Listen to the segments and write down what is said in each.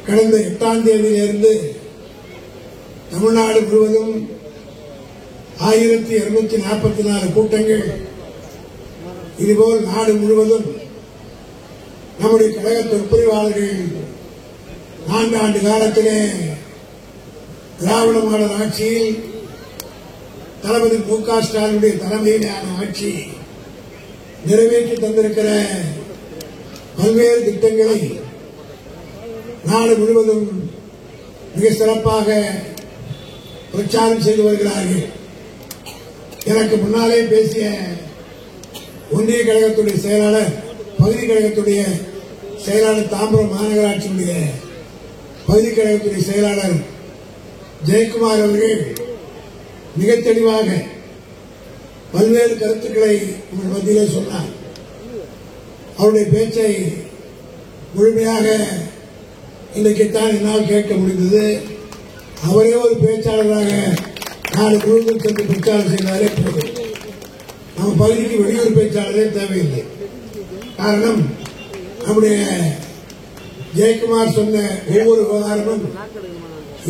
கடந்த 8ஆம் தேதியிலிருந்து தமிழ்நாடு முழுவதும் 1244 கூட்டங்கள், இதுபோல் நாடு முழுவதும் நம்முடைய கழக துணைவாளர்கள் 4 ஆண்டு காலத்திலே திராவிட மாடல் ஆட்சியில் தளபதி மு.க. ஸ்டாலினுடைய தலைமையிலான ஆட்சி நிறைவேற்றி தந்திருக்கிற பல்வேறு திட்டங்களை நாடு முழுவதும் மிக சிறப்பாக பிரச்சாரம் செய்து வருகிறார்கள். எனக்கு முன்னாலே பேசிய ஒன்றிய கழகத்துடைய செயலாளர், பகுதி கழகத்துடைய செயலாளர், தாம்பரம் மாநகராட்சியுடைய பகுதி கழகத்துடைய செயலாளர் ஜெயக்குமார் அவர்கள் மிக தெளிவாக பல்வேறு கருத்துக்களை உங்கள் மத்தியிலே சொன்னார். அவருடைய பேச்சை முழுமையாக இன்றைக்குத்தான் என்னால் கேட்க முடிந்தது. அவரே ஒரு பேச்சாளராக நாடு முழுவதும் சென்று பிரச்சாரம் செய்தாரே போதும். நம்ம பகுதிக்கு வெளியூர் பேச்சாளரே தேவையில்லை. காரணம், நம்முடைய ஜெயக்குமார் சொன்ன ஒவ்வொரு விவகாரமும்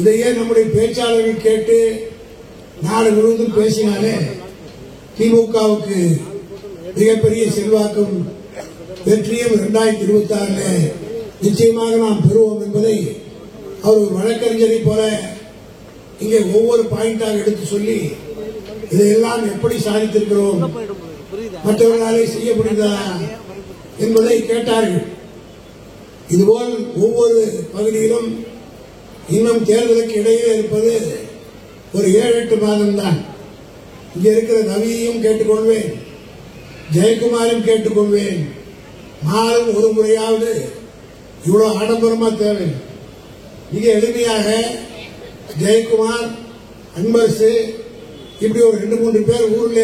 இதையே நம்முடைய பேச்சாளர்கள் கேட்டு நாடு முழுவதும் பேசினாலே திமுகவுக்கு மிகப்பெரிய செல்வாக்கும் வெற்றியும் 2026 நிச்சயமாக நாம் பெறுவோம் என்பதை அவர் ஒரு வழக்கறிஞரை போல இங்கே ஒவ்வொரு பாயிண்டாக எடுத்து சொல்லி இதையெல்லாம் எப்படி சாதித்திருக்கிறோம், மற்றவர்களாலே செய்ய முடிந்ததா என்பதை கேட்டார்கள். இதுபோல் ஒவ்வொரு பகுதியிலும் இன்னும் தேர்தலுக்கு இடையே இருப்பது ஒரு 7-8 மாதம்தான். இங்கே இருக்கிற ரவியையும் கேட்டுக்கொள்வேன், ஜெயக்குமாரையும் கேட்டுக்கொள்வேன், மாறும் ஒரு முறையாவது இவ்வளவு ஆடம்பரமா தேவை. மிக எளிமையாக ஜெயக்குமார், அன்பரசு, இப்படி ஒரு 2-3 பேர் ஊர்ல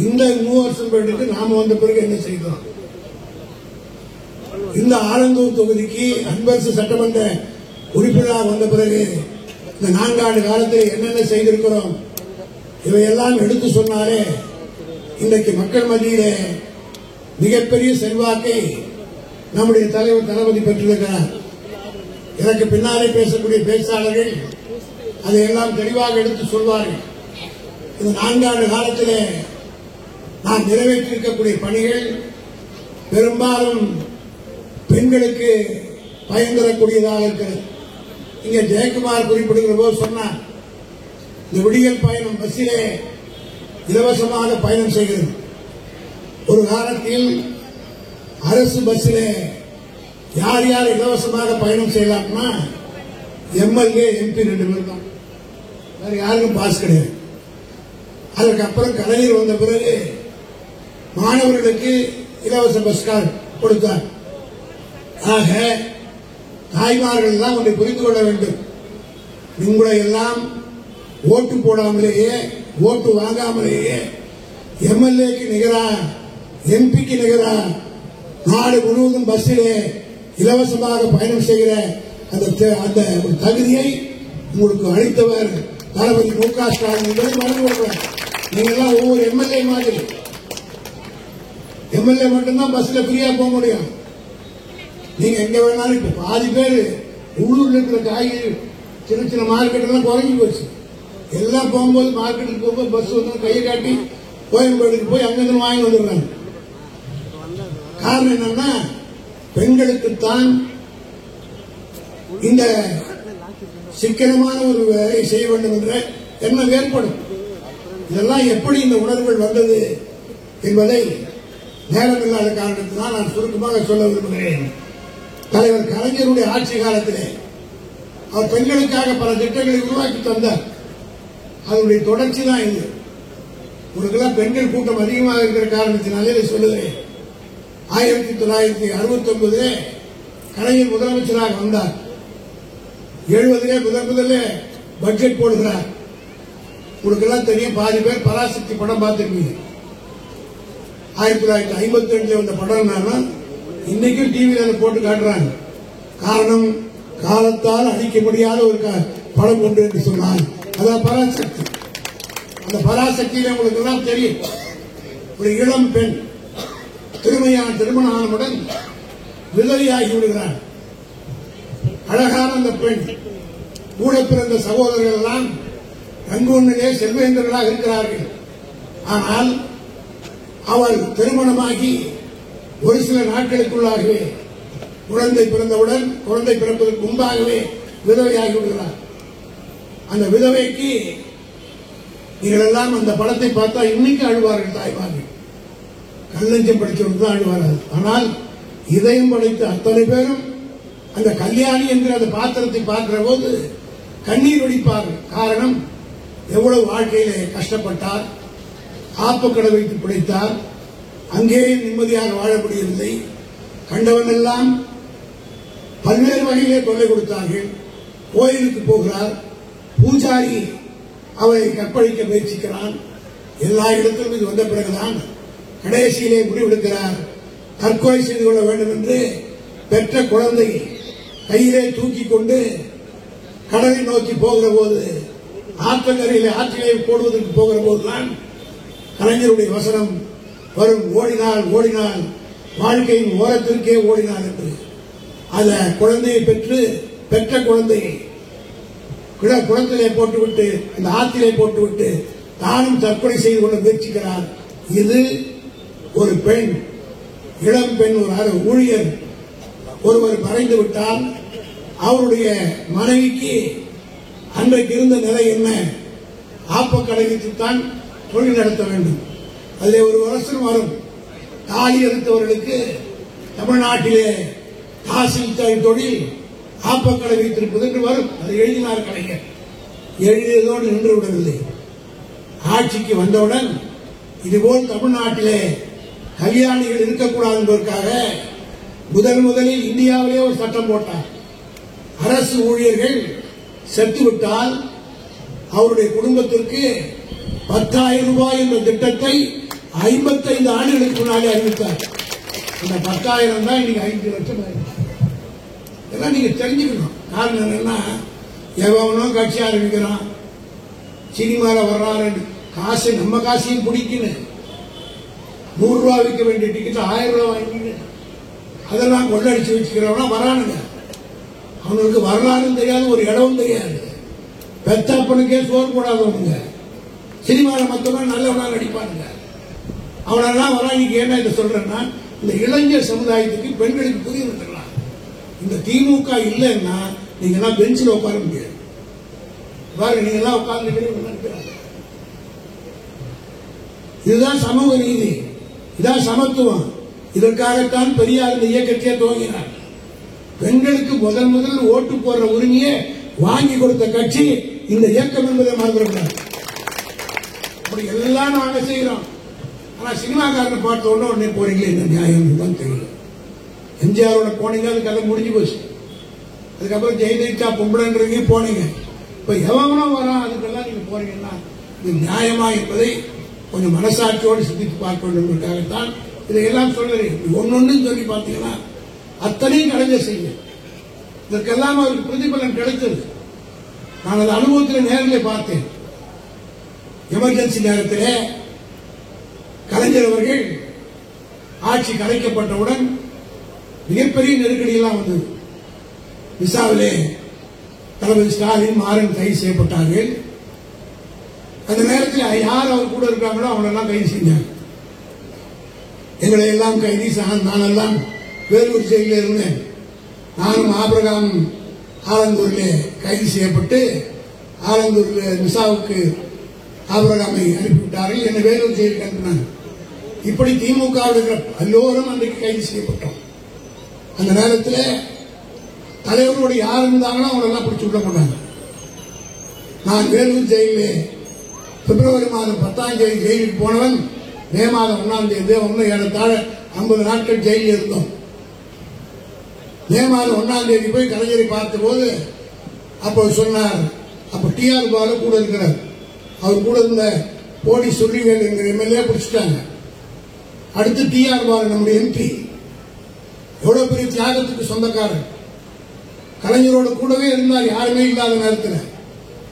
இந்த 3 வருஷம் போயிட்டு நாம வந்த பிறகு என்ன செய்தோம்? இந்த ஆலந்தூர் தொகுதிக்கு அன்பரசு சட்டமன்ற உறுப்பினராக வந்த பிறகு இந்த 4 ஆண்டு காலத்தில் என்னென்ன செய்திருக்கிறோம் இவையெல்லாம் எடுத்து சொன்னாலே இன்றைக்கு மக்கள் மத்தியிலே மிகப்பெரிய செல்வாக்கை நம்முடைய தலைவர் தளபதி பெற்றிருக்கிறார். எனக்கு பின்னாலே பேசக்கூடிய பேச்சாளர்கள் அதையெல்லாம் தெளிவாக எடுத்து சொல்வார்கள். இந்த 4 ஆண்டு காலத்திலே நாம் நிறைவேற்றிருக்கக்கூடிய பணிகள் பெரும்பாலும் பெண்களுக்கு பயன் தரக்கூடியதாக இருக்கிறது. இங்கே ஜெயக்குமார் குறிப்பிடுகிற போது சொன்னார், இந்த விடியல் பயணம் பஸ்ஸிலே இலவசமாக பயணம் செய்கிறது. ஒரு காலத்தில் அரசு பஸ்ஸிலே யார் யார் இலவசமாக பயணம் செய்யலாம்னா எம்எல்ஏ, எம்பி 2 பேர் தான், வேற யாருக்கும் பாஸ் கிடையாது. அதற்கப்புறம் கலைஞர் வந்த பிறகு மாணவர்களுக்கு இலவச பஸ் கார்டு கொடுத்தார். ஆக தாய்மார்கள் தான் ஒன்றை புரிந்து கொள்ள வேண்டும். உங்களை எல்லாம் ஓட்டு போடாமலேயே, ஓட்டு வாங்காமலேயே எம்எல்ஏக்கு நிகரா, எம்பிக்கு நிகரா நாடு முழுவதும் பஸ்ஸிலே இலவசமாக பயணம் செய்கிற அந்த ஒரு தகுதியை உங்களுக்கு அளித்தவர் தளபதி மு.க. ஸ்டாலின் என்பதை மறந்து கொள்வார். நீங்க எல்லாம் ஒவ்வொரு எம்எல்ஏ மாதிரி, எம்எல்ஏ மட்டும்தான் பஸ்ல ஃப்ரீயா போக முடியும். நீங்க எங்க வேணாலும், இப்ப பாதி பேர் உள்ளூர்ல இருக்கிற காய்கறி சின்ன சின்ன மார்க்கெட் எல்லாம் குறைஞ்சி போச்சு. எல்லாம் போகும்போது மார்க்கெட்டுக்கு போகும்போது பஸ் வந்து கையை காட்டி கோயம்பேடுக்கு போய் அங்கிருந்து வாங்கி வந்துடுறாங்க. காரணம் என்னன்னா, பெண்களுக்குத்தான் இந்த சிக்கனமான ஒரு வேலை செய்ய வேண்டும் என்ற எண்ணம் ஏற்படும். இதெல்லாம் எப்படி இந்த உணர்வுகள் வந்தது என்பதை நேரமில்லாத காரணத்தினால் நான் சுருக்கமாக சொல்ல விரும்புகிறேன். தலைவர் கலைஞருடைய ஆட்சி காலத்திலே அவர் பெண்களுக்காக பல திட்டங்களை உருவாக்கி தந்தார். அதனுடைய தொடர்ச்சி தான் இது. உங்களுக்கெல்லாம் பெண்கள் கூட்டம் அதிகமாக இருக்கிற காரணத்தினாலே இதை சொல்லுகிறேன். 1969 கலைஞர் முதலமைச்சராக வந்தார். 70 முதல்ல பட்ஜெட் போடுகிறார். உங்களுக்கெல்லாம் தெரியும், பாதி பேர் பராசக்தி படம் பார்த்திருக்கீங்க. 1952 வந்த படம் இன்னைக்கும் டிவியில் போட்டு காட்டுறாங்க. காரணம், காலத்தால் அழிக்க முடியாத ஒரு படம் ஒன்று என்று சொன்னால் அதான் பராசக்தி. அந்த பராசக்தியில உங்களுக்கு எல்லாம் தெரியும், ஒரு இளம் பெண் திருமணம் ஆனவுடன் விதவையாகி விடுகிறார். அழகான அந்த பெண், கூட பிறந்த சகோதரர்கள் எல்லாம் ரங்கூனிலே செல்வேந்தர்களாக இருக்கிறார்கள். ஆனால் அவள் திருமணமாகி ஒரு சில நாட்களுக்குள்ளாகவே குழந்தை பிறந்தவுடன், குழந்தை பிறப்பதற்கு முன்பாகவே விதவையாகி விடுகிறார். அந்த விதவைக்கு நீங்கள் எல்லாம் அந்த படத்தை பார்த்தா இன்னைக்கு அழுவார்கள் தாய்மார்கள். கல்லஞ்சம் படித்தவர்கள் தான் அழுவார்கள். ஆனால் இதயம் படைத்த அத்தனை பேரும் அந்த கல்யாணி என்கிற அந்த பாத்திரத்தை பார்க்கிற போது கண்ணீர் வடிப்பார்கள். காரணம், எவ்வளவு வாழ்க்கையிலே கஷ்டப்பட்டார், ஆப்பக்கடை வைத்து பிடித்தார், அங்கேயே நிம்மதியாக வாழ முடியவில்லை. கண்டவன் எல்லாம் பல்வேறு வகையிலே தொல்லை கொடுத்தார்கள். கோயிலுக்கு போகிறார், பூஜாரி அவரை கற்பழிக்க முயற்சிக்கிறான். எல்லா இடத்திலும் இது வந்த பிறகுதான் கடைசியிலே முடிவெடுக்கிறார். தற்கொலை செய்து கொள்ள வேண்டும் என்று பெற்ற குழந்தையை கையிலே தூக்கி கொண்டு கடலை நோக்கி போகிற போது, ஆற்றங்கரையிலே ஆற்றிலே போடுவதற்கு போகிற போதுதான் கலைஞருடைய வசனம் வரும், ஓடினால் ஓடினால் வாழ்க்கையின் ஓரத்திற்கே ஓடினார் என்று. அந்த குழந்தையை பெற்ற குழந்தையை குளத்திலே போட்டுவிட்டு, அந்த ஆற்றிலே போட்டுவிட்டு தானும் தற்கொலை செய்து கொள்ள முயற்சிக்கிறார். இது ஒரு பெண், இளம் பெண், ஒரு ஊழியர் ஒருவர் மறைந்து விட்டால் அவருடைய மனைவிக்கு அன்றைக்கு இருந்த நிலை என்ன? ஆப்பக்கடை வைத்துத்தான் தொழில் நடத்த வேண்டும். அதில் ஒரு வருஷம் வரும். தாலி எடுத்தவர்களுக்கு தமிழ்நாட்டிலே தாசில்தார் தொழில் ஆப்பக்கடை வைத்திருப்பது என்று வரும். அதை எழுதினார் கலைஞர். எழுதியதோடு நின்று விடவில்லை. ஆட்சிக்கு வந்தவுடன் இதுபோல் தமிழ்நாட்டிலே கல்யாணிகள் இருக்கக்கூடாது என்பதற்காக முதலில் இந்தியாவிலே ஒரு சட்டம் போட்டார். அரசு ஊழியர்கள் செத்துவிட்டால் அவருடைய குடும்பத்திற்கு 10,000 ரூபாய் என்ற திட்டத்தை 55 ஆண்டுகளுக்கு முன்னாலே அறிவித்தார். அந்த 10,000 தான் இன்னைக்கு 5 லட்சம் ஆயிடுச்சு. இதெல்லாம் நீங்க தெரிஞ்சுக்கணும். காரணம் என்னன்னா, எவனோ கட்சி ஆரம்பிக்கிறான், சினிமால வர்றாரு, காசு நம்ம காசையும் பிடிக்கணும். 100 ரூபாய் விற்க வேண்டிய டிக்கெட் 1000 ரூபாய் வாங்கின்னு அதெல்லாம் கொள்ளடிச்சு வச்சுக்கிறவனா வரானுங்க. அவனுக்கு வரலாறும் தெரியாது, ஒரு இடமும் தெரியாது. பெத்தப்பனுக்கே சோறு போடாதவனுங்க சினிமாவில் மொத்தமா நல்லவனா நடிப்பானுங்க. அவனெல்லாம் வரா. இன்னைக்கு என்ன இதை சொல்றேன்னா, இந்த இளைஞர் சமுதாயத்துக்கு பெண்களுக்கு புரிய விட்டுலாம். இந்த திமுக இல்லைன்னா நீங்க எல்லாம் பெஞ்சில் உட்கார முடியாது. பாருங்க, நீங்க எல்லாம் உட்கார்ந்து இதுதான் சமூக நீதி, இதான் சமத்துவம். இதற்காகத்தான் பெரியார் இந்த இயக்கத்தையே துவங்கினார். பெண்களுக்கு முதல் ஓட்டு போடுற உரிமையை வாங்கி கொடுத்த கட்சி இந்த இயக்கம் என்பதை மறந்துடக்கூடாது. அப்படி எல்லாம் நாங்க செய்யறோம். ஆனா சினிமாக்காரனை பார்த்த உடனே போறீங்களே, இந்த நியாயம் தான் தெரியல. எம்ஜிஆரோட போனீங்க, அது கதை முடிஞ்சு போச்சு. அதுக்கப்புறம் ஜெயலலிதா பொம்பளைன்றீங்க போனீங்க. இப்ப எவனோ வரான், அதுக்கெல்லாம் நீங்க போறீங்கன்னா இது நியாயமா என்பதை கொஞ்சம் மனசாட்சியோடு சிந்தித்து பார்க்க வேண்டும் என்பதற்காகத்தான் இதையெல்லாம் சொல்றேன். ஒன்னொன்னு சொல்லி பார்த்தீங்கன்னா அத்தனையும் கலைஞர் செய்ய, இதற்கெல்லாம் அவருக்கு பிரதிபலன் கிடைத்தது. நான் அந்த அனுபவத்தில் நேரில் பார்த்தேன். எமர்ஜென்சி நேரத்தில் கலைஞர் அவர்கள் ஆட்சி கலைக்கப்பட்டவுடன் மிகப்பெரிய நெருக்கடியெல்லாம் வந்தது. விசாவிலே தளபதி ஸ்டாலின், மாறன் கைது செய்யப்பட்டார்கள். அந்த நேரத்தில் யார் அவர் கூட இருக்காங்களோ அவங்களெல்லாம் கைது செஞ்சாங்க. எங்களை எல்லாம் கைது நானெல்லாம் வேலூர் ஜெயிலில் இருந்தேன். நானும் ஆபிரகாம் ஆலந்தூரில் கைது செய்யப்பட்டு ஆலந்தூரில் மிசாவுக்கு ஆபிரகாமை அனுப்பிவிட்டார்கள். என்னை வேலூர் ஜெயிலுக்கு அனுப்பினாங்க. இப்படி திமுக எல்லோரும் அன்றைக்கு கைது செய்யப்பட்டோம். அந்த நேரத்தில் தலைவரோடு யார் இருந்தாங்களோ அவங்களெல்லாம் பிடிச்சி விட மாட்டாங்க. நான் வேலூர் ஜெயிலில் பிப்ரவரி மாதம் 10ஆம் தேதி ஜெயிலுக்கு போனவன் மே மாதம் 1ஆம் தேதி ஏறத்தாழ 50 நாட்கள் ஜெயிலில் இருந்தோம். மே மாதம் 1ஆம் தேதி போய் கலைஞரை பார்த்த போது அப்போ சொன்னார், அப்போ டிஆர் பாலு கூட இருக்கிறார். அவர் கூட இருந்த போடி சொல்லிவேல் என்கிற எம்எல்ஏ பிடிச்சிட்டாங்க. அடுத்து டிஆர் பாலு நம்முடைய எம்பி, எவ்வளவு பெரிய தியாகத்துக்கு சொந்தக்காரர். கலைஞரோட கூடவே இருந்தார். யாருமே இல்லாத நேரத்தில்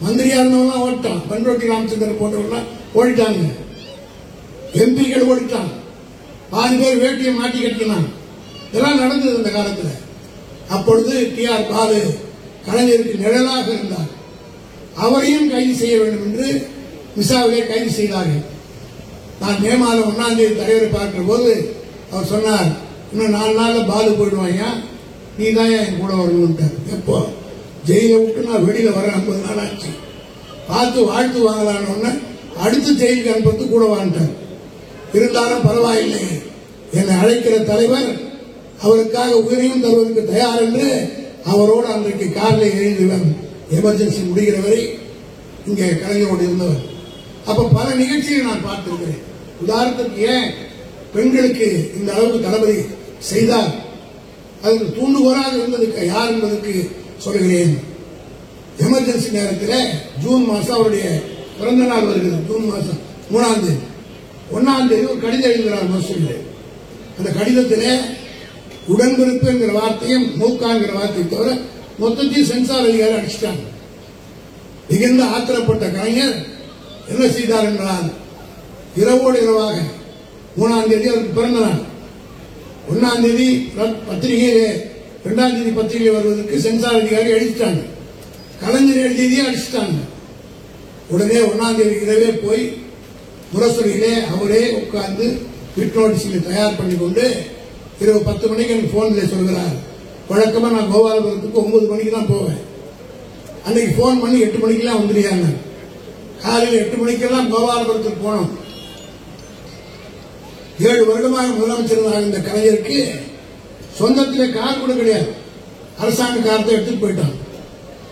மந்திரியா இருந்தவங்க ஓடிட்டான். பன்ரோட்டி ராமச்சந்திரன் போன்றவர்கள் ஓடிட்டாங்க. எம்பிக்கள் ஓடிட்டாங்க. 6 பேர் வேட்டியை மாட்டி கட்டினாங்க. இதெல்லாம் நடந்தது அந்த காலத்தில். அப்பொழுது டி.ஆர். பாலு கலைஞருக்கு நிழலாக இருந்தார். அவரையும் கைது செய்ய வேண்டும் என்று மிசாவிலே கைது செய்தார்கள். நான் மே மாதம் 1ஆம் தேதி தலைவரை பார்க்கிற போது அவர் சொன்னார், இன்னும் 4 நாள்ல பாலு போயிடுவாங்க, நீ தான் என் கூட வரணும்ட்டார். எப்போ ஜெயிலை விட்டு நான் வெளியில வர 50 நாள் ஆச்சு. பார்த்து வாழ்த்து வாங்கலான்னு அடுத்து ஜெயிலுக்கு அனுப்புறது கூட வாங்கிட்டார். இருந்தாலும் பரவாயில்லை, என்னை அழைக்கிற தலைவர் அவருக்காக உயிரையும் தருவதற்கு தயார் என்று அவரோடு அன்றைக்கு காரில் எழுதிவர் எமர்ஜென்சி முடிகிற வரை இங்கே கலைஞரோடு இருந்தவர். அப்ப பல நிகழ்ச்சிகளை நான் பார்த்திருக்கிறேன். உதாரணத்துக்கு ஏன் பெண்களுக்கு இந்த அளவுக்கு தளபதி செய்தார், அதுக்கு தூண்டுகோலாக இருந்ததுக்கு யார் என்பதற்கு சொல்கிறேன். எமர்ஜென்சி நேரத்தில் ஜூன் மாசம் அவருடைய பிறந்த நாள் வருகிறது. ஜூன் மாசம் 3ஆம் தேதி 1ஆம் தேதி ஒரு கடிதம் எழுதுகிறார் மசூரில். அந்த கடிதத்தில் உடன்பிறப்பு என்கிற வார்த்தையும் மூக்காங்கிற வார்த்தையை தவிர மொத்தத்தையும் சென்சார் அதிகாரி அடிச்சிட்டாங்க. மிகுந்த ஆத்திரப்பட்ட கலைஞர் என்ன செய்தார் என்றால், இரவோடு இரவாக 3ஆம் தேதி அவருக்கு பிறந்த நாள், 1ஆம் தேதி பத்திரிகையிலே 2ஆம் தேதி பத்திரிகை வருவதற்கு சென்சார் அதிகாரி அடிச்சிட்டாங்க. கலைஞர் எழுதியதையே அடிச்சிட்டாங்க. உடனே 1ஆம் தேதி இரவே போய் முரசொலியிலே அவரே உட்கார்ந்து பிட் நோட்டீஸில் தயார் பண்ணி கொண்டு இரவு 10 மணிக்கு எனக்கு போன்ல சொல்கிறார். வழக்கமா நான் கோபாலபுரத்துக்கு 9 மணிக்கு தான் போவேன். அன்னைக்கு போன் பண்ணி 8 மணிக்கெல்லாம் வந்துருக்காங்க. காலையில் 8 மணிக்கெல்லாம் கோபாலபுரத்துக்கு போனோம். 7 வருடமாக முதலமைச்சர் இந்த கலைஞருக்கு சொந்தத்திலே கார் கூட கிடையாது. அரசாங்க காரத்தை எடுத்துட்டு போயிட்டான்.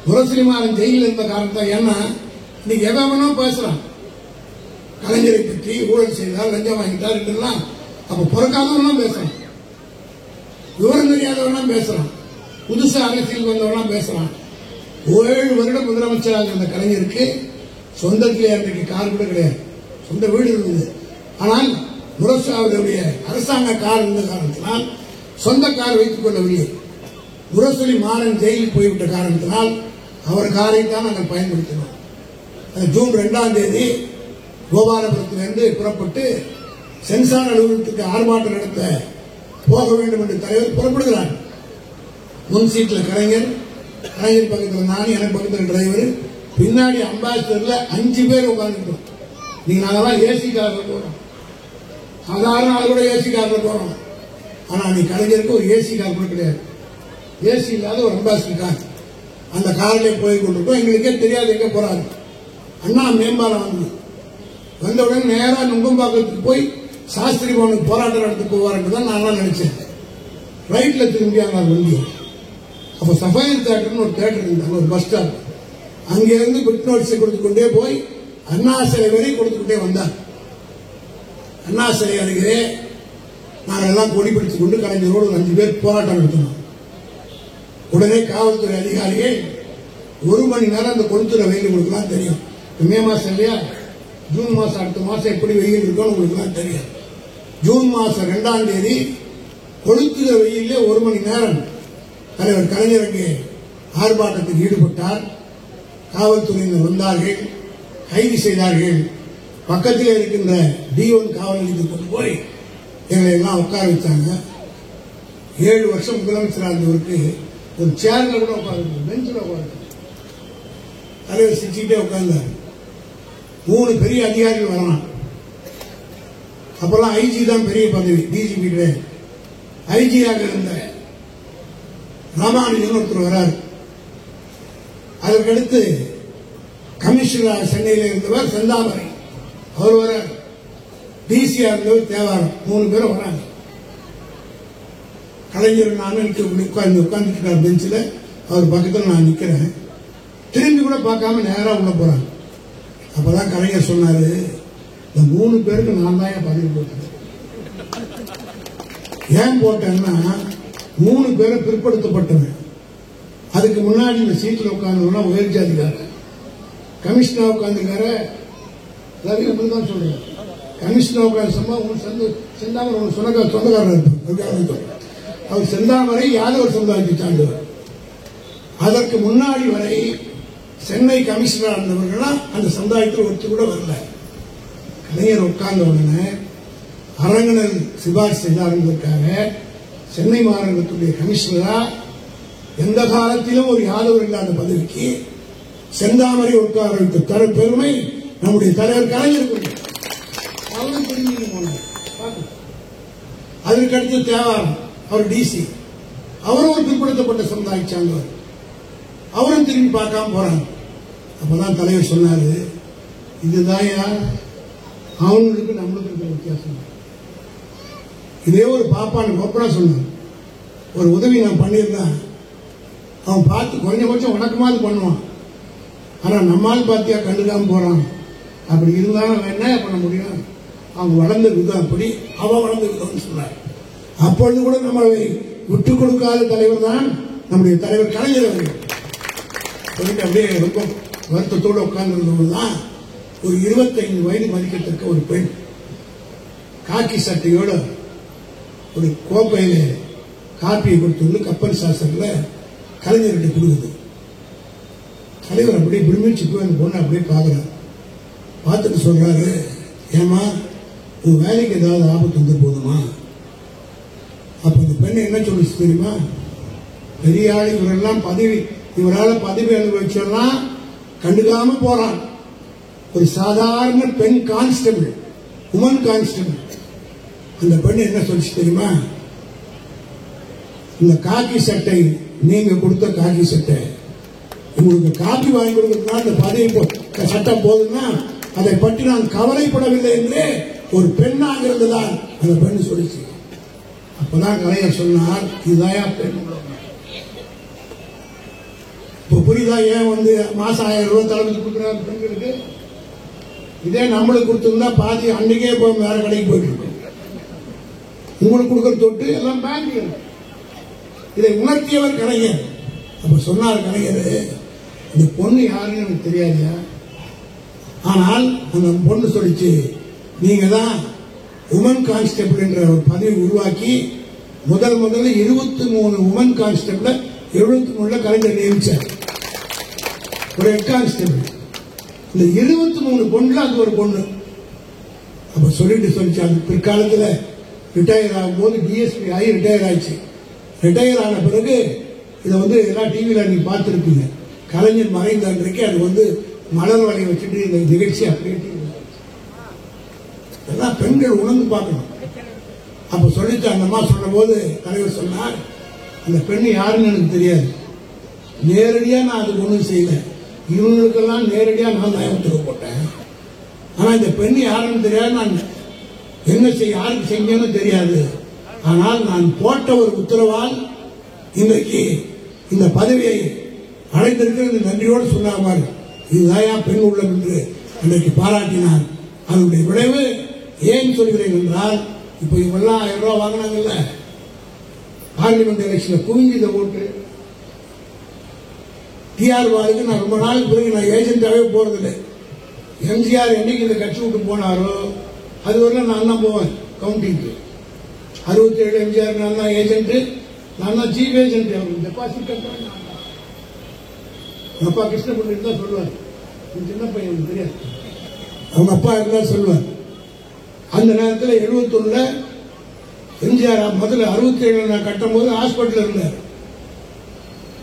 முரசொலிமாறன் ஜெயிலில் இருந்த காரணத்தை. ஏன்னா இன்னைக்கு எவனோ பேசுறான் கலைஞரை பற்றி, ஊழல் செய்தார், லஞ்சம் வாங்கிட்டார் என்றெல்லாம். அப்ப பிறக்காதவெல்லாம் பேசுறான், விவரம் தெரியாதவெல்லாம் பேசுறான், புதுசா அரசியல் வந்தவெல்லாம் பேசுறான். 7 வருடம் முதலமைச்சராக இருந்த கலைஞருக்கு சொந்தத்திலே அன்றைக்கு கார் கூட கிடையாது. சொந்த வீடு இருந்தது. ஆனால் முரசொலியுடைய அரசாங்க கார் இருந்த காரணத்தினால் சொந்த கார் வைத்துக் கொள்ளவில்லை. முரசொலி மாறன் ஜெயிலுக்கு போய்விட்ட காரணத்தினால் அவர் காரை தான் நாங்கள் பயன்படுத்தினோம். ஜூன் 2ஆம் தேதி கோபாலபுரத்திலிருந்து புறப்பட்டு சென்சார் அலுவலகத்துக்கு ஆர்ப்பாட்டம் நடத்த போக வேண்டும் என்று தலைவர் புறப்படுகிறார். முன் சீட்டில் கலைஞர் பக்கத்தில் நான், எனக்கு பக்கத்தில் டிரைவர், பின்னாடி அம்பாசிடர்ல 5 பேர் உட்கார்ந்துட்டோம். நீங்க நாங்கெல்லாம் ஏசி கார்ல போறோம், சாதாரண ஆள் கூட ஏசி கார்ல போறோம். ஆனா நீ கலைஞருக்கு ஒரு ஏசி கார் கூட கிடையாது, ஏசி இல்லாத ஒரு அம்பாசிடர் கார். அந்த காரிலே போய் கொண்டிருக்கோம். எங்களுக்கே தெரியாது எங்க போறாரு. அண்ணா மேம்பாலம் வந்தவுடன் நேரா நுங்கம்பாக்கத்துக்கு போய் சாஸ்திரி பவனுக்கு போராட்டம் நடத்தி போவார் தான் நான் நினைச்சேன். ரைட்ல திரும்பியாங்க வண்டி. அப்ப சஃபயர் தியேட்டர்னு ஒரு தியேட்டர் இருந்தாங்க, ஒரு பஸ் ஸ்டாப். அங்கிருந்து பிட் நோட்டீஸை கொடுத்து கொண்டே போய் அண்ணா சிலை வரை கொடுத்துக்கிட்டே வந்தார். அண்ணா சிலை அருகே நாங்கள் எல்லாம் கொடி பிடித்துக் கொண்டு கலைஞரோடு 5 பேர் போராட்டம் நடத்தினோம். உடனே காவல்துறை அதிகாரிகள் 1 மணி நேரம் அந்த கொளுத்துற வெயில் உங்களுக்கு தெரியும். மே மாசம் இல்லையா, ஜூன் மாசம், அடுத்த மாசம் எப்படி வெயில் இருக்கும் உங்களுக்கு தெரியும். ஜூன் மாசம் 2ஆம் தேதி கொளுத்துற வெயிலே 1 மணி நேரம் தலைவர் கலைஞருக்கு ஆர்ப்பாட்டத்தில் ஈடுபட்டார். காவல்துறையினர் வந்தார்கள், கைது செய்தார்கள். பக்கத்தில் இருக்கின்ற D1 காவல் நிலையத்துக்கு கொண்டு போய் எங்களை எல்லாம் உட்கார வச்சாங்க. 7 வருஷம் முதலமைச்சராக இருந்தவருக்கு ஒரு சேர்ல கூட உட்காந்து, பெஞ்சில் உட்காந்து தலைவர் சிரிச்சுக்கிட்டே உட்கார்ந்தார். 3 பெரிய அதிகாரிகள் வரலாம். அப்பெல்லாம் ஐஜி தான் பெரிய பதவி, டிஜிபி கிடையாது. ஐஜியாக இருந்த ராமானுஜன் ஒருத்தர் வராரு. அதற்கடுத்து கமிஷனராக சென்னையில் இருந்தவர் செந்தாமரை, அவர் வரார். டிசியா இருந்தவர் தேவாரம். 3 பேரும் வராங்க. கலைஞர் நானும் உட்கார்ந்துட்டு பெஞ்சில், அவர் பக்கத்தில் நான் நிக்கிறேன். திரும்பி கூட பார்க்காம நேரா உள்ள போறாங்க. அப்பதான் கலைஞர் சொன்னாரு, இந்த 3 பேருக்கு நான் தான் பதவி போட்டேன். ஏன் போட்டேன்னா 3 பேரும் பிற்படுத்தப்பட்டவன். அதுக்கு முன்னாடி இந்த சீட்டில் உட்கார்ந்தவனா உயர் ஜாதிக்கார கமிஷனா உட்கார்ந்துக்கார தான் சொல்றேன். கமிஷனா உட்கார்ந்து செந்தாமரை சொந்தக்காரர் இருப்பார். அவர் செந்தாமரை யாதவர் சமுதாயத்தை சார்ந்தவர். அதற்கு முன்னாடி வரை சென்னை கமிஷனராக இருந்தவர்கள்லாம் அந்த சமுதாயத்தில் ஒருத்தர் கூட வரல. கலைஞர் உட்கார்ந்த உடனே அரங்கனர் சிபாரிசு செய்தாருக்காக சென்னை மாநகரத்துடைய கமிஷனரா எந்த காலத்திலும் ஒரு யாதவர் இல்லாத பதவிக்கு செந்தாமரை உட்கார வைத்த தர பெருமை நம்முடைய தலைவர் கலைஞருக்கு. அதற்கு அடுத்து தேவாரம், அவர் டிசி, அவரும் ஒரு பிற்படுத்தப்பட்ட சமுதாய சார்ந்தவர், அவரும் திரும்பி பார்க்காம போறாங்க. அப்பதான் தலைவர் சொன்னாரு, இதுதான் அவங்களுக்கு நம்மளுக்கு இருக்கிற வித்தியாசம். இதே ஒரு பாப்பான்னு ஒப்பனா சொன்னான், ஒரு உதவி நான் பண்ணியிருந்தேன், அவன் பார்த்து கொஞ்சம் வணக்கமாவது பண்ணுவான், ஆனா நம்மால் பார்த்தியா கண்டுக்காம போறான். அப்படி இருந்தாலும் அவன் என்ன பண்ண முடியும்? அவன் வளர்ந்த விதம் அப்படி, அவன் வளர்ந்த விதம்னு சொன்னார். அப்பொழுது கூட நம்மளை விட்டுக் கொடுக்காத தலைவர் தான் நம்முடைய தலைவர் கலைஞர் அவர்கள். சொல்லிட்டு அப்படியே ரொம்ப வருத்தத்தோடு உட்கார்ந்துருந்தவங்கதான் ஒரு 25 வயது மதிக்கத்தக்க ஒரு பெண் காக்கி சட்டையோட ஒரு கோப்பையில காப்பியை கொடுத்து வந்து கப்பல் சாஸ்திரத்துல கலைஞர்கிட்ட கொடுக்குது. தலைவர் அப்படியே விரும்பிச்சு போய் அந்த பொண்ணை அப்படியே பார்க்குறாரு. பார்த்துட்டு சொல்றாரு, ஏமா உன் வேலைக்கு ஏதாவது ஆபத்து வந்து போதுமா? அப்ப இந்த பெண்ணை என்ன சொல்லிச்சு தெரியுமா? பெரிய ஆள் இவரெல்லாம் பதவி, இவரால் பதவி அனுபவிச்செல்லாம் கண்டுக்காம போறான். ஒரு சாதாரண பெண் கான்ஸ்டபிள், உமன் கான்ஸ்டபிள், அந்த பெண் என்ன சொல்லிச்சு தெரியுமா? இந்த காக்கி சட்டை, நீங்க கொடுத்த காக்கி சட்டை, உங்களுக்கு காப்பி வாங்கி கொடுக்கறதுனா இந்த பதவி சட்டம் போதுன்னா அதை பற்றி நான் கவலைப்படவில்லை என்று ஒரு பெண்ணாக இருந்ததால் அந்த பெண் சொல்லிச்சு. அப்பதான் கலைஞர் சொன்னார், இதுதான் பெண். இப்ப புரியுதா ஏன் வந்து மாசம் 1000 ரூபாய் தளபதி கொடுக்குறாரு பெண்களுக்கு? இதே நம்மளுக்கு கொடுத்திருந்தா பாதி அன்னைக்கே போய் வேற கடைக்கு போயிட்டு இருக்கோம். உங்களுக்கு கொடுக்கற தொட்டு எல்லாம் பேங்க். இதை உணர்த்தியவர் கலைஞர். அப்ப சொன்னார் கலைஞர், இந்த பொண்ணு யாருன்னு எனக்கு தெரியாதியா, ஆனால் அந்த பொண்ணு சொல்லிச்சு, நீங்க தான் உமன் கான்ஸ்டபிள் என்ற ஒரு பதவி உருவாக்கி முதல்ல 23 உமன் கான்ஸ்டபிள் 73 கலைஞர் நியமிச்சார். ஒரு ஹெட் கான்ஸ்டபிள். இந்த 23 பொண்ணுல அது ஒரு பொண்ணு. அப்ப சொல்லிச்சு, அது பிற்காலத்தில் ரிட்டையர் ஆகும்போது டிஎஸ்பி ஆகி ரிட்டையர் ஆயிடுச்சு. ரிட்டையர் ஆன பிறகு இதை வந்து எல்லா டிவியில நீங்க பார்த்துருப்பீங்க. கலைஞர் மறைந்த அன்றைக்கு அது வந்து மலர் வலை வச்சுட்டு இந்த நிகழ்ச்சி அப்படியே எல்லாம் பெண்கள் உணர்ந்து பார்க்கணும். அப்ப சொல்லிட்டு அந்த அம்மா சொன்ன போது தலைவர் சொன்னார், அந்த பெண் யாருன்னு எனக்கு தெரியாது, நேரடியா நான் அதுக்கு ஒன்றும் செய்யல, இவங்களுக்கெல்லாம் நேரடியா நான் தான் உத்தரவு போட்டேன், ஆனா இந்த பெண் யாருன்னு தெரியாது, நான் என்ன செய்ய யாருக்கு செஞ்சேன்னு தெரியாது, ஆனால் நான் போட்ட ஒரு உத்தரவால் இன்றைக்கு இந்த பதவியை அடைந்திருக்கிறது நன்றியோடு சொன்னார். இதுதான் பெண் உள்ளம் என்று இன்றைக்கு பாராட்டினார். அதனுடைய விளைவு ஏன் சொல்கிறேன் என்றால், இப்ப இவெல்லாம் 1000 ரூபாய் வாங்கினாங்கல்ல பார்லிமெண்ட் எலெக்ஷன்ல, குவிஞ்ச ஓட்டு டிஆர் வாருக்கு நான் ரொம்ப நாள் பிறகு நான் ஏஜென்டாவே போறதில்லை. எம்ஜிஆர் என்னைக்கு இந்த கட்சி விட்டு போனாரோ அது வரல நான் தான் போவேன் கவுண்டிங்கு. 67 எம்ஜிஆர் நான் தான் ஏஜென்ட், நான் தான் சீஃப் ஏஜென்ட். அவருக்கு டெபாசிட் கட்டுறேன். அப்பா கிருஷ்ணபுரம் இருந்தா சொல்லுவார், சின்ன பையன் தெரியாது, அவங்க அப்பா இருந்தா சொல்லுவார். அந்த நேரத்தில் 71 எம்ஜிஆர் முதல்ல 67 நான் கட்டும் போது ஹாஸ்பிட்டல் இருந்தார்.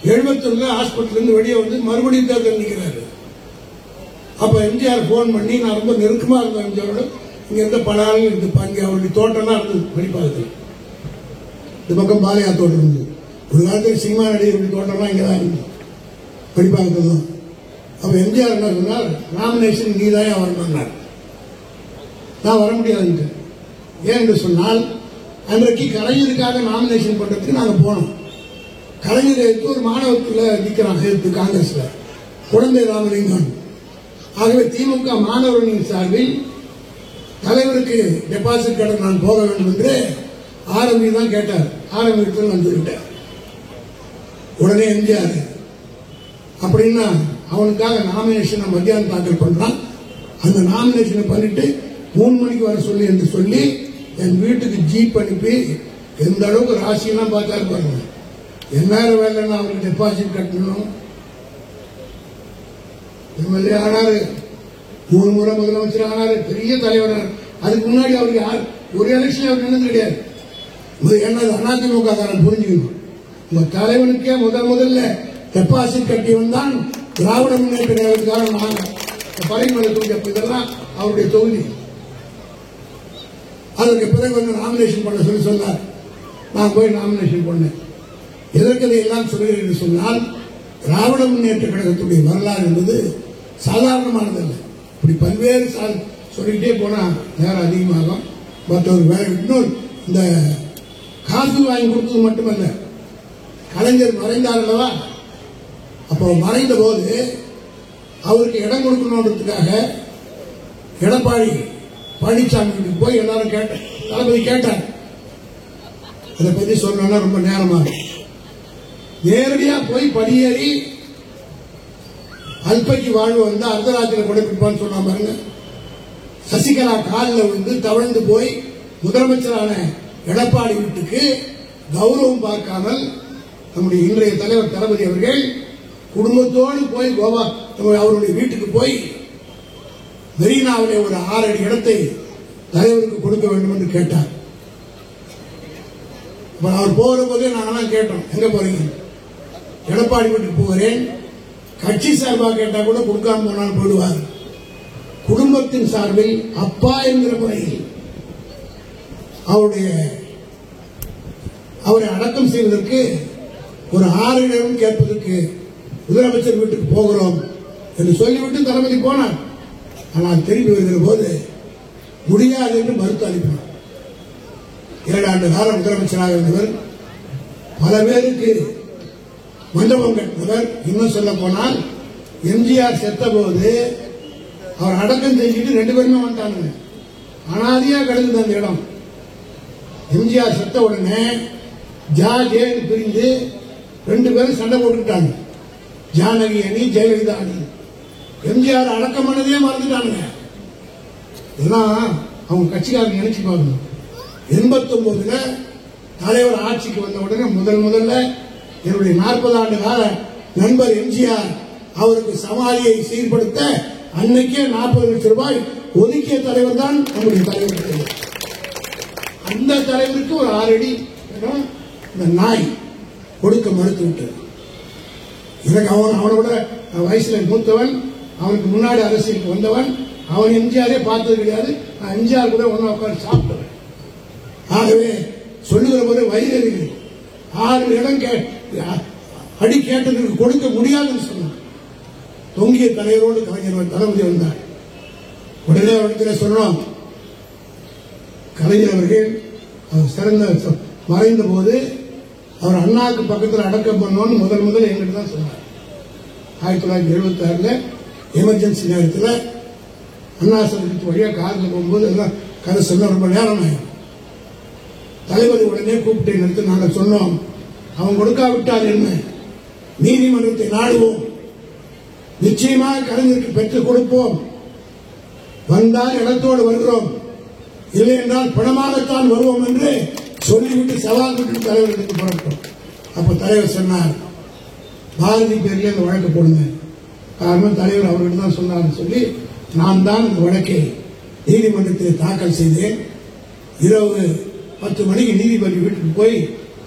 71 ஹாஸ்பிட்டல் இருந்து வெளியே வந்து மறுபடியும் தேர்தல் நிற்கிறாரு. அப்ப எம்ஜிஆர் போன் பண்ணி, நான் ரொம்ப நெருக்கமா இருந்தேன் எம்ஜிஆரோட, இங்க இருந்த பல ஆளுங்க இருக்கு, அங்கே அவருடைய தோட்டம்லாம் இருந்தது வெளிப்பாளத்தில், இந்த பக்கம் பாலையா தோட்டம் இருந்தது. ஒரு காலத்தில் சினிமா நடிகருடைய தோட்டம்லாம் இங்கதான் இருந்தது வெளிப்பாளத்தில் தான். அப்ப எம்ஜிஆர் என்ன சொன்னார், நாமினேஷன் நீதான் வரணும்னார். நான் வர முடியாது. ஏன் என்று சொன்னால், அன்றைக்கு கலைஞருக்காக நாமினேஷன் பண்றதுக்கு நாங்க போனோம். கலைஞர் எடுத்து ஒரு மாணவத்தில் நிற்கிறாங்க எடுத்து காங்கிரஸ்ல, குழந்தை ராமலிங்கம். ஆகவே திமுக மாணவர்களின் சார்பில் தலைவருக்கு டெபாசிட் கட்ட நான் போக வேண்டும் என்று ஆரம்பி தான் கேட்டார். ஆரம்பித்து நான் சொல்லிட்டேன். உடனே எம்ஜிஆர் அப்படின்னா அவனுக்காக நாமினேஷன் மத்தியானம் தாக்கல் பண்றான். அந்த நாமினேஷனை பண்ணிட்டு 3 மணிக்கு வர சொல்லி என்று சொல்லி என் வீட்டுக்கு ஜீப் அனுப்பி எந்த அளவுக்கு ராசியெல்லாம் பார்த்தாரு பாருங்க. எந்நேரம் வேலைன்னா அவருக்கு டெபாசிட் கட்டணும். எம்எல்ஏ ஆனாரு, 3 முறை முதலமைச்சர் ஆனாரு, பெரிய தலைவர். அதுக்கு முன்னாடி அவருக்கு யார் ஒரு எலெக்ஷன் அவர் நின்று கிடையாது. என்னது அதிமுக காரன் புரிஞ்சுக்கணும். உங்க தலைவனுக்கே முதல்ல டெபாசிட் கட்டியவன் தான் திராவிட முன்னேற்ற கழகத்துக்காக நாங்க பரிமளத்துடைய இதெல்லாம் அவருடைய தொகுதி. அதற்கு பிறகு வந்து நாமினேஷன் பண்ண சொல்லி சொன்னார். நான் போய் நாமினேஷன் பண்ணேன். எதற்கு எல்லாம் சொல்கிறேன் என்று சொன்னால், திராவிட முன்னேற்ற கழகத்துடைய வரலாறு என்பது சாதாரணமானதல்ல. இப்படி பல்வேறு சொல்லிக்கிட்டே போனா நேரம் அதிகமாகும். மற்றொரு வேற இன்னொரு இந்த காசு வாங்கி கொடுத்தது மட்டுமல்ல, கலைஞர் மறைந்தார் அல்லவா, அப்போ மறைந்த போது அவருக்கு இடம் கொடுக்கணுன்றதுக்காக எடப்பாடி பழனிசாமி போய் எல்லாரும் தளபதி கேட்டார். அதை பத்தி சொன்னா ரொம்ப நேரமாக நேரடியா போய் படியேறி அல்பைக்கு வாழ்வு வந்து அர்த்தராத்திர கொடுப்பான்னு சொன்னா பாருங்க. சசிகலா காலில் வந்து தவழ்ந்து போய் முதலமைச்சரான எடப்பாடி வீட்டுக்கு கௌரவம் பார்க்காமல் நம்முடைய இன்றைய தலைவர் தளபதி அவர்கள் குடும்பத்தோடு போய் கோவா அவருடைய வீட்டுக்கு போய் மெரினாவிலே ஒரு 6 அடி இடத்தை தலைவருக்கு கொடுக்க வேண்டும் என்று கேட்டார். அவர் போகிற போதே நாங்கெல்லாம் கேட்டோம், எங்க போறீங்க? எடப்பாடி வீட்டுக்கு போகிறேன். கட்சி சார்பாக கேட்டா கூட கொடுக்காம போனால் போயிடுவார். குடும்பத்தின் சார்பில் அப்பா என்கிற முறையில் அவரை அடக்கம் செய்வதற்கு ஒரு 6 இடம் கேட்பதற்கு முதலமைச்சர் வீட்டுக்கு போகிறோம் என்று சொல்லிவிட்டு தளபதி போனார். ஆனால் திரும்பி வருகிற போது முடியாது என்று மறுத்து அனுப்பினார். 7 ஆண்டு காலம் முதலமைச்சராக இருந்தவர், பல பேருக்கு மண்டபம் கட்டினவர். இன்னும் சொல்ல போனால் எம்ஜிஆர் செத்த போது அவர் அடக்கம் செஞ்சுட்டு 2 பேருமே வந்தாங்க. அனாதியா கிடந்தது அந்த இடம். எம்ஜிஆர் செத்த உடனே ஜேன்னு பிரிந்து 2 பேரும் சண்டை போட்டுக்கிட்டாங்க. ஜானகி அணி, ஜெயலலிதா அணி. எம்ஜிஆர் அடக்கம் பண்ணதே மறந்துட்டானுங்க. இதெல்லாம் அவங்க கட்சிக்காரங்க நினைச்சு பார்க்கணும். 89ல தலைவர் ஆட்சிக்கு வந்த உடனே முதல்ல என்னுடைய 40 ஆண்டு கால நண்பர் எம்ஜிஆர் அவருக்கு சமாதியை சீர்படுத்த அன்னைக்கே 40 லட்சம் ரூபாய் ஒதுக்கிய தலைவர் தான் நம்முடைய தலைவர். அந்த தலைவருக்கு ஒரு 6 அடி இடம் இந்த நாய் கொடுக்க மறுத்து விட்டது. எனக்கு அவனோட வயசுல மூத்தவன், அவனுக்கு முன்னாடி அரசியலுக்கு வந்தவன். அவன் எம்ஜிஆரே பார்த்தது கிடையாது. நான் எம்ஜிஆர் கூட ஒன்னா உட்காந்து சாப்பிட்டவன். ஆகவே சொல்லுகிற போது வயிறு 6 இடம் அடி கேட்டதற்கு கொடுக்க முடியாதுன்னு சொன்னான். தொங்கிய தலைவரோடு கலைஞர் தளபதி வந்தார். உடனே இடத்துல சொன்னோம், கலைஞர் அவர்கள் அவர் சிறந்த மறைந்த போது அவர் அண்ணாவுக்கு பக்கத்தில் அடக்கம் பண்ணோன்னு முதல்ல எங்கிட்ட தான் சொன்னார். 1976 எமர்ஜென்சி நேரத்தில் அண்ணா சதுரத்து வழியாக காரில் போகும்போது எல்லாம் கதை சொல்ல ரொம்ப நேரம் ஆகும். தலைவர் உடனே கூப்பிட்டு நிறுத்தி நாங்கள் சொன்னோம், அவன் கொடுக்காவிட்டால் என்ன, நீதிமன்றத்தை நாடுவோம், நிச்சயமாக கலைஞருக்கு பெற்றுக் கொடுப்போம், வந்தால் இடத்தோடு வருகிறோம், இல்லை என்றால் பணமாகத்தான் வருவோம் என்று சொல்லிவிட்டு சவால் விட்டு தலைவர்களுக்கு புறப்பட்டோம். அப்ப தலைவர் சொன்னார், பாரதி பேரில் அந்த வழக்கு போடுங்க. காரணம் தலைவர் அவர்கிட்ட தான் சொன்னார் சொல்லி நான் தான் இந்த வழக்கை நீதிமன்றத்தில் தாக்கல் செய்தேன். இரவு 10 மணிக்கு நீதிபதி வீட்டுக்கு போய்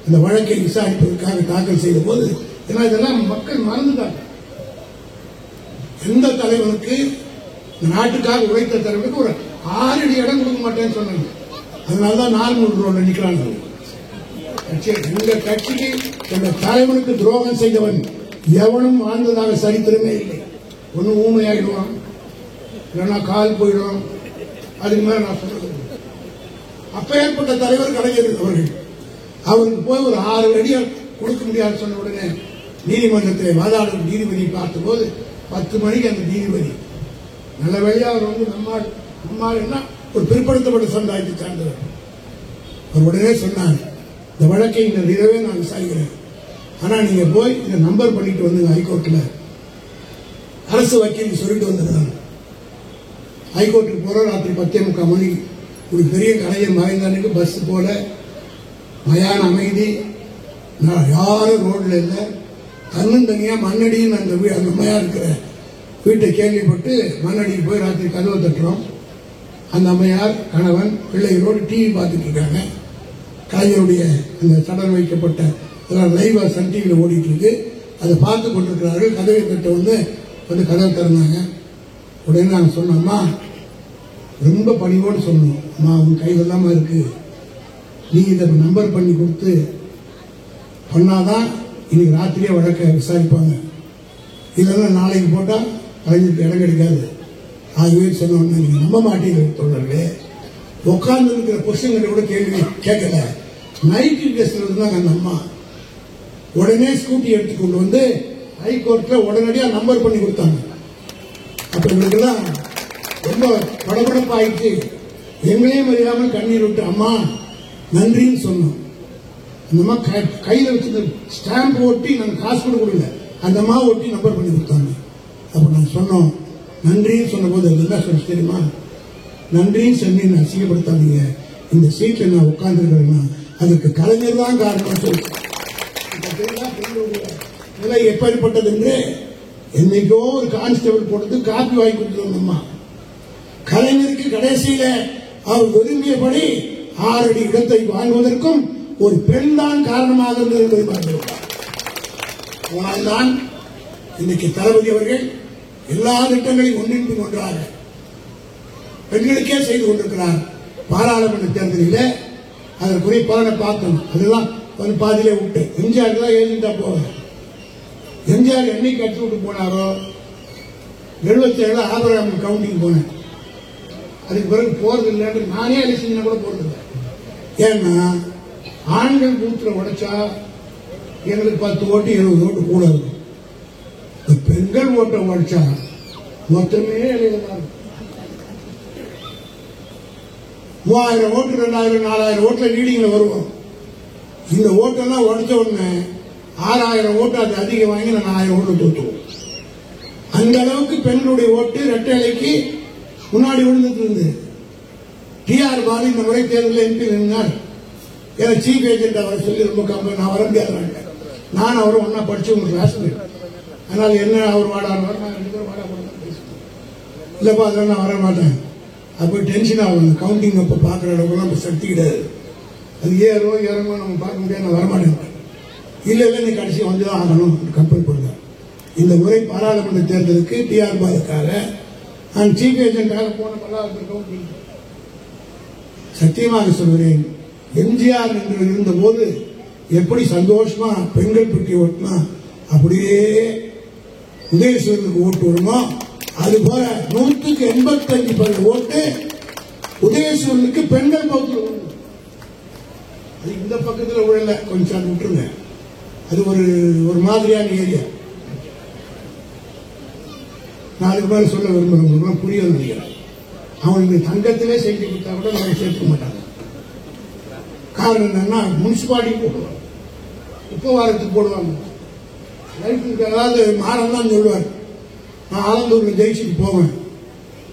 அந்த வழக்கை விசாரிப்பதற்காக தாக்கல் செய்த போது இதெல்லாம் மக்கள் மறந்துட்டாங்க. எந்த தலைவனுக்கு நாட்டுக்காக உழைத்த தலைவனுக்கு ஒரு 6 அடி இடம் கொடுக்க மாட்டேன்னு சொன்னாங்க. அதனாலதான் 400 ரோட்ல நிக்கிறாங்க. இந்த கட்சிக்கு இந்த தலைவனுக்கு துரோகம் செய்தவன் எவனும் வாழ்ந்ததாக சரித்திரமே இல்லை. ஒண்ணு ஊமையாயிடுவான், இல்லைன்னா கால் போயிடும். அதுக்கு மேல நான் சொல்றது அப்பேற்பட்ட தலைவர் கலைஞர் அவர்கள். அவருக்கு போய் ஒரு 6 அடி கொடுக்க முடியாது சொன்ன உடனே நீதிமன்றத்தில் வாதாடும் நீதிபதி பார்த்த போது 10 மணிக்கு அந்த நீதிபதி நல்ல வேலையா அவர் வந்து நம்மால் என்ன ஒரு பிற்படுத்தப்பட்ட சமுதாயத்தை சார்ந்தவர். அவர் உடனே சொன்னார், இந்த வழக்கை இந்த இரவே நான் விசாரிக்கிறேன், ஆனா நீங்க போய் இதை நம்பர் பண்ணிட்டு வந்து ஹைகோர்ட்ல அரசு வக்கீல் சொல்லிட்டு வந்துடுறாங்க. ஹைகோர்ட்டுக்கு போற ராத்திரி 10:45 மணி ஒரு பெரிய கலைஞர் மறைந்தானுக்கு பஸ் போல மயான அமைதி, யாரும் ரோட்ல இல்லை, தன்னும் தனியா மண்ணடின்னு அந்த அம்மையா இருக்கிற வீட்டை கேள்விப்பட்டு மண்ணடிக்கு போய் ராத்திரி கதவை தட்டுறோம். அந்த அம்மையார் கணவன் பிள்ளைகளோடு டிவி பார்த்துட்டு இருக்காங்க. கலைஞருடைய அந்த சடல் வைக்கப்பட்ட இதெல்லாம் லைவா சன் டிவியில் ஓடிட்டு இருக்கு. அதை பார்த்து கொண்டிருக்கிறார்கள். கதவை தட்ட வந்து கதவை திறந்தாங்க. உடனே நாங்கள் சொன்னோம்மா, ரொம்ப பணிவோடு சொன்னோம், அம்மா உன் கையில் தான் இருக்கு, நீ இதை நம்பர் பண்ணி கொடுத்து பண்ணாதான் இன்னைக்கு ராத்திரியே வழக்க விசாரிப்பாங்க, இல்லைன்னா நாளைக்கு போட்டால் கலைஞருக்கு இடம் கிடைக்காது. ஆகவே சொன்னோம்னா நீங்க நம்ப மாட்டீங்க தோழர்களே, உட்கார்ந்து இருக்கிற பொசிஷன்கிட்ட கூட கேள்வி கேட்கல. நைட்டு ட்ரெஸ்ல இருந்தாங்க அந்த அம்மா. உடனே ஸ்கூட்டி எடுத்து கொண்டு வந்து ஹைகோர்ட்ல உடனடியா நம்பர் பண்ணி கொடுத்தாங்க. அப்ப எங்களுக்கெல்லாம் ரொம்ப படபடப்பாயிட்டு எங்களையும் அறியாமல் கண்ணீர் விட்டு அம்மா நன்றின்னு சொன்னோம். அந்த அம்மா கையில வச்சு ஸ்டாம்ப் ஒட்டி நாங்கள் காசு கூட கொடுக்கல, அந்த அம்மா ஒட்டி நம்பர் பண்ணி கொடுத்தாங்க. அப்ப நாங்கள் சொன்னோம் நன்றின்னு சொன்ன போது அது என்ன சொல்ல தெரியுமா, நன்றின்னு சொல்லி நான் அசிங்கப்படுத்தாதீங்க, இந்த சீட்ல நான் உட்கார்ந்துருக்கிறேன்னா அதுக்கு கலைஞர் தான் காரணம் சொல்லி நிலை எப்படிப்பட்டது என்று என்னைக்கோ ஒரு கான்ஸ்டபிள் போட்டது காப்பி வாங்கி கொடுத்தோம்மா. கலைஞருக்கு கடைசியில அவர் விரும்பியபடி 6 அடி இடத்தை வாங்குவதற்கும் ஒரு பெண் தான் காரணமாக இருந்தது என்பதை பார்த்திருக்கிறார். அதனால்தான் இன்னைக்கு தளபதி அவர்கள் எல்லா திட்டங்களையும் ஒன்றின் ஒன்றாக பெண்களுக்கே செய்து கொண்டிருக்கிறார். பாராளுமன்ற தேர்தலில் அதற்குரிய பலனை பார்க்கணும். அதெல்லாம் பாதியிலே விட்டு எம்ஜிஆருக்கு தான் ஏஜென்டா போவார். எம்ஜிஆர் என்னைக்கு கட்சி விட்டு போனாரோ 77 ஆபரகாம் கவுண்டிங் போனேன். அதுக்கு பிறகு போறது இல்லை, நானே எலெக்ஷன் கூட போறது இல்லை. ஏன்னா ஆண்கள் பூத்துல உடைச்சா எங்களுக்கு 10 ஓட்டு 70 ஓட்டு கூட இருக்கும். பெண்கள் ஓட்டை உடைச்சா மொத்தமே இடையில 3000 ஓட்டு 2000 4000 ஓட்டுல லீடிங்ல வருவோம். இந்த ஓட்டெல்லாம் உடைச்ச உடனே 6000 ஓட்டு அது அதிகம் வாங்கி நான் 1000 ஓட்டு தோற்றுவோம். அந்த அளவுக்கு பெண்களுடைய ஓட்டு இரட்டை இலைக்கு முன்னாடி விழுந்துட்டு இருந்து டிஆர் பாலு இந்த முறை தேர்தலில் எம்பி நின்றார். ஏன்னா சீஃப் ஏஜென்ட் அவரை சொல்லி ரொம்ப கம்பெனி நான் வர முடியாதுறாங்க. நான் அவரும் ஒன்னா படிச்சு உங்களுக்கு கிளாஸ்மேட், அதனால என்ன அவர் வாடாரு நான் 2 பேரும் வாடா போட பேசுவேன். இல்லப்பா அதெல்லாம் நான் வர மாட்டேன். அப்போ டென்ஷன் ஆகும். கவுண்டிங் அப்போ பார்க்குற இடம்லாம் நம்ம சக்தி கிடையாது, அது ஏறோ இறங்கோ நம்ம பார்க்க முடியாது, நான் வரமாட்டேன். இல்லை இல்லை நீ கடைசி வந்துதான் ஆகணும் கம்பல் பண்ணுங்க. இந்த முறை பாராளுமன்ற தேர்தலுக்கு டிஆர் பாலுக்காக நான் சீஃப் ஏஜென்டாக போன கவுண்டிங் சத்தியமாக சொல்கிறேன், எம்ஜிஆர் என்று இருந்த போது எப்படி சந்தோஷமா பெண்கள் பெட்டி ஓட்டுனா அப்படியே உதயசூரனுக்கு ஓட்டு வருமோ அது போல 185 ஓட்டு உதயசூரனுக்கு பெண்கள் பகுதியில் உண்டு. அது இந்த பக்கத்தில் உழல கொஞ்சம் விட்டுருங்க, அது ஒரு மாதிரியான ஏரியா. நாளைக்கு மேல சொல்ல விரும்புறவங்க புரியல நினைக்கிறேன். அவங்களுக்கு தங்கத்திலே செஞ்சு கொடுத்தா கூட நம்ம சேர்க்க மாட்டாங்க. காரணம் என்னன்னா முனிசிபாலிட்டி போடுவாங்க, உப்பவாரத்துக்கு போடுவாங்க, லைஃபுக்கு ஏதாவது மாறம் தான் சொல்லுவார். நான் ஆலந்தூர்ல ஜெயிச்சுட்டு போவேன்,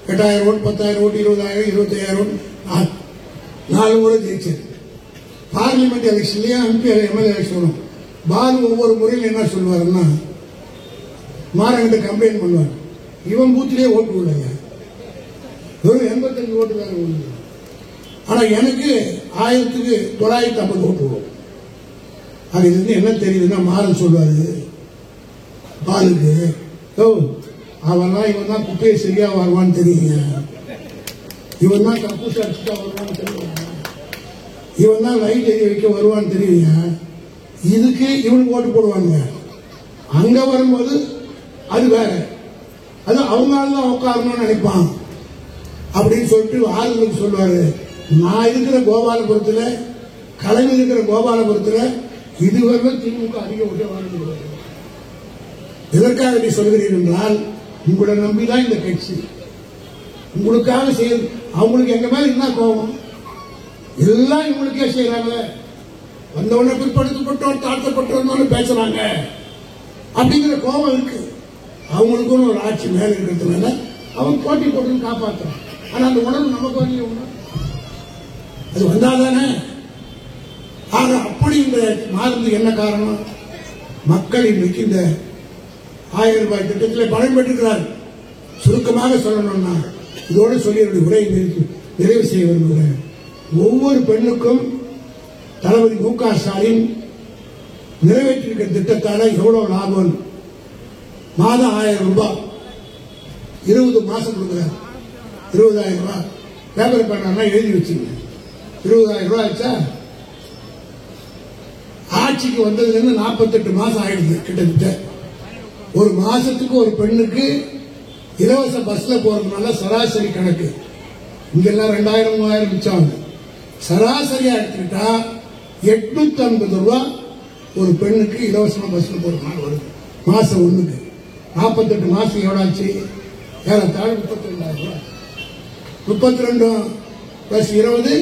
8000 ஓட்டு 10,000 ஓட்டு 20,000 25,000 ஓட்டு 4 முறை ஜெயிச்சேன். பார்லிமெண்ட் எலெக்ஷன்லயே எம்பி எம்எல்ஏ எலெக்ஷன் வரும். பாலு ஒவ்வொரு முறையும் என்ன சொல்லுவாருன்னா மாறங்கிட்ட கம்ப்ளைண்ட் பண்ணுவார், இவன் பூத்திலேயே ஓட்டு விடலைங்க, வெறும் 85 ஓட்டு தான் விழுது. ஆனா எனக்கு 1950 ஓட்டு விடும். அது இருந்து என்ன தெரியுதுன்னா மாறன் சொல்லுவாரு பாலுக்கு, அவன்லாம் இவன் தான் குப்பையை சரியா வருவான்னு தெரியுங்க, இவன் தான் கப்பூஸ் அடிச்சுட்டா வருவான்னு தெரியுங்க, இவன் தான் லைட் எரிய வைக்க வருவான்னு தெரியுங்க, இதுக்கு இவனுக்கு ஓட்டு போடுவாங்க. அங்க வரும்போது அது வேற, அது அவங்களால உட்காரணும்னு நினைப்பான் அப்படின்னு சொல்லிட்டு ஆளுங்களுக்கு சொல்லுவாரு. நான் இருக்கிற கோபாலபுரத்துல, கலைஞர் இருக்கிற கோபாலபுரத்துல இதுவரை திமுக அதிக ஓட்டை வாங்கிடுவாங்க. எதற்காக சொல்கிறேன் என்றால் உங்களை நம்பிதான் இந்த கட்சி, உங்களுக்காக செய்ய. அவங்களுக்கு எங்க மேல என்ன கோபம், எல்லாம் இவங்களுக்கே செய்யறாங்க. வந்தவன பிற்படுத்தப்பட்டோம் தாழ்த்தப்பட்டோம் பேசுறாங்க அப்படிங்கிற கோபம் இருக்கு. அவங்களுக்கும் ஒரு ஆட்சி மேல இருக்கிறதுனால அவங்க போட்டி போட்டு காப்பாற்றுறாங்க. ஆனா அந்த உணர்வு நமக்கு வரல, அது வந்தாதானே. ஆக அப்படி இந்த மாறுந்து என்ன காரணம், மக்கள் இன்றைக்கு இந்த 1000 ரூபாய் திட்டத்தில் பலன் பெற்றிருக்கிறார். சுருக்கமாக சொல்லணும்னா இதோடு சொல்லி உரை நிறைவு செய்ய விரும்புகிறேன். ஒவ்வொரு பெண்ணுக்கும் தளபதி மு.க. ஸ்டாலின் நிறைவேற்றிருக்கிற திட்டத்தால எவ்வளவு லாபம்? மாதம் 1000 ரூபாய், 20 மாசம் கொடுக்குறாரு. 20,000 ரூபாய் பேப்பர் பண்ணா எழுதி வச்சுங்க. 20,000 ரூபாய் ஆச்சா? ஆட்சிக்கு வந்ததுல இருந்து 48 மாசம் ஆயிடுது கிட்டத்தட்ட. ஒரு மாசத்துக்கு ஒரு பெண்ணுக்கு இலவச பஸ்ல போறதுனால சராசரி கணக்கு இங்கெல்லாம் 2000 3000 மிச்சம். சராசரியா எடுத்துக்கிட்டா 850 ரூபாய் ஒரு பெண்ணுக்கு இலவசமா பஸ்ல போறதுனால வருது மாசம் ஒண்ணுக்கு. 48 மாசம் எவ்வளவு ஆச்சு? ஏறத்தாழ 32,000 ரூபாய். 32 பிளஸ் 20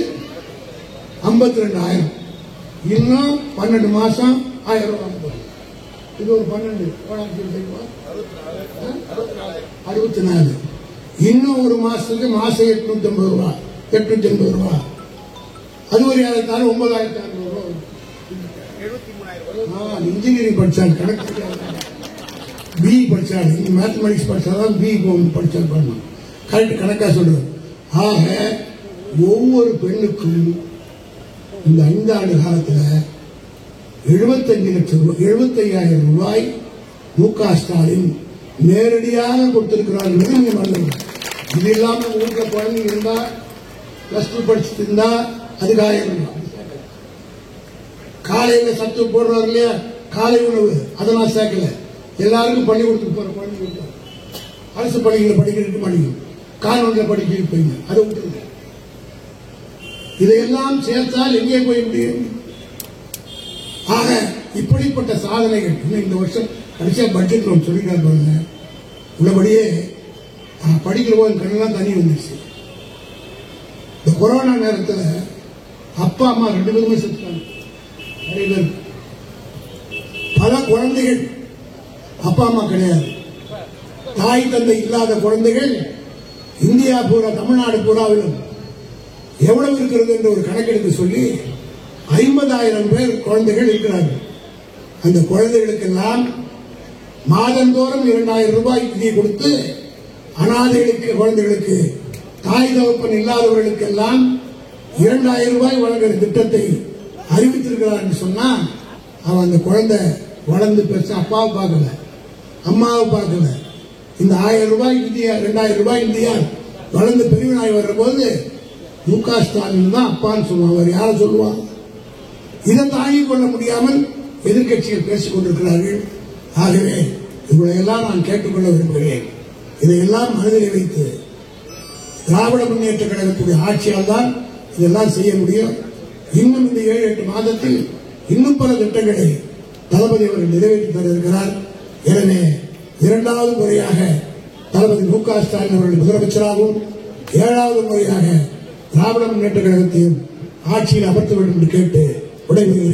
52,000. இன்னும் 12 மாசம் 1000 ரூபாய். இது ஒரு 12 64. இன்னும் ஒரு மாசத்துக்கு மாசம் 850 ரூபாய், 880 ரூபாய். அது ஒரு 9,500 ரூபாய். இன்ஜினியரிங் படிச்சாங்க, கணக்கு பிஇ படிச்சாங்க. இங்க மேத்தமெட்டிக்ஸ் படிச்சாதான் பிஇ படிச்சாங்க. பண்ணணும் கரெக்ட் கணக்கா சொல்றது. ஆக ஒவ்வொரு பெண்ணுக்கும் இந்த 5 ஆண்டு காலத்தில் 75,00,000 ரூபாய் மு.க. ஸ்டாலின் நேரடியாக கொடுத்திருக்கிறார்கள். இது இல்லாம ஊருக்குள்ள குழந்தைங்க இருந்தா, பிளஸ் 2 படிச்சுட்டு இருந்தா அதுக்கு 1000 ரூபாய். காலையில சத்து போடுறாரு இல்லையா, காலை உணவு, அதெல்லாம் சேர்க்கல. எல்லாருக்கும் பள்ளிக்கூடத்துக்கு போற குழந்தைங்க அரசு பள்ளிகளை படிக்கிறதுக்கு படிக்கும், காணொலியில் படிக்க வைப்பீங்க, அதை விட்டுருங்க. இதையெல்லாம் சேர்த்தால் எங்கே போய் முடியும்? ஆக இப்படிப்பட்ட சாதனைகள் இன்னும் இந்த வருஷம் கடைசியா பட்ஜெட் ஒன்று சொல்லிட்டாரு பாருங்க. உள்ளபடியே படிக்கிற போது கண்ணெல்லாம் தண்ணி வந்துருச்சு. இந்த கொரோனா நேரத்தில் அப்பா அம்மா 2 பேருமே செத்துட்டாங்க. நிறைய பேர், பல குழந்தைகள் அப்பா அம்மா கிடையாது, தாய் தந்தை இல்லாத குழந்தைகள் இந்தியா பூரா, தமிழ்நாடு பூராவிலும் எவ்வளவு இருக்கிறது என்று ஒரு கணக்கெடுப்பு சொல்லி 50,000 பேர் குழந்தைகள் இருக்கிறார்கள். அந்த குழந்தைகளுக்கெல்லாம் மாதந்தோறும் 2,000 ரூபாய் நிதி கொடுத்து அனாதைகளுக்கு, குழந்தைகளுக்கு, தாய் தகப்பன் இல்லாதவர்களுக்கெல்லாம் 2,000 ரூபாய் வழங்குகிற திட்டத்தை அறிவித்திருக்கிறார் என்று சொன்னா, அவன் அந்த குழந்தை வளர்ந்து பெருசா அப்பாவை பார்க்கல, அம்மாவை பார்க்கல. இந்த 1000 ரூபாய் நிதியா, 2,000 ரூபாய் நிதியா வளர்ந்து பெரியவனாய் வர்ற போது மு.க. ஸ்டாலின் தான் அப்பான்னு சொல்லுவான். அவர் யாரை சொல்லுவான்? இதை தாங்கிக் கொள்ள முடியாமல் எதிர்கட்சிகள் பேசிக் கொண்டிருக்கிறார்கள். ஆகவே இவளையெல்லாம் நான் கேட்டுக்கொள்ள விரும்புகிறேன். இதையெல்லாம் மனதில் வைத்து திராவிட முன்னேற்ற கழகத்துடைய ஆட்சியால் தான் இதெல்லாம் செய்ய முடியும். இன்னும் இந்த 7-8 மாதத்தில் இன்னும் பல திட்டங்களை தளபதி அவர்கள் நிறைவேற்றி தர இருக்கிறார். எனவே 2வது முறையாக தளபதி மு.க. ஸ்டாலின் அவர்கள் முதலமைச்சராகவும் 7வது முறையாக திராவிட முன்னேற்ற கழகத்தையும் ஆட்சியில் அமர்த்த வேண்டும் என்று கேட்டு விடைபெறுகிறேன்.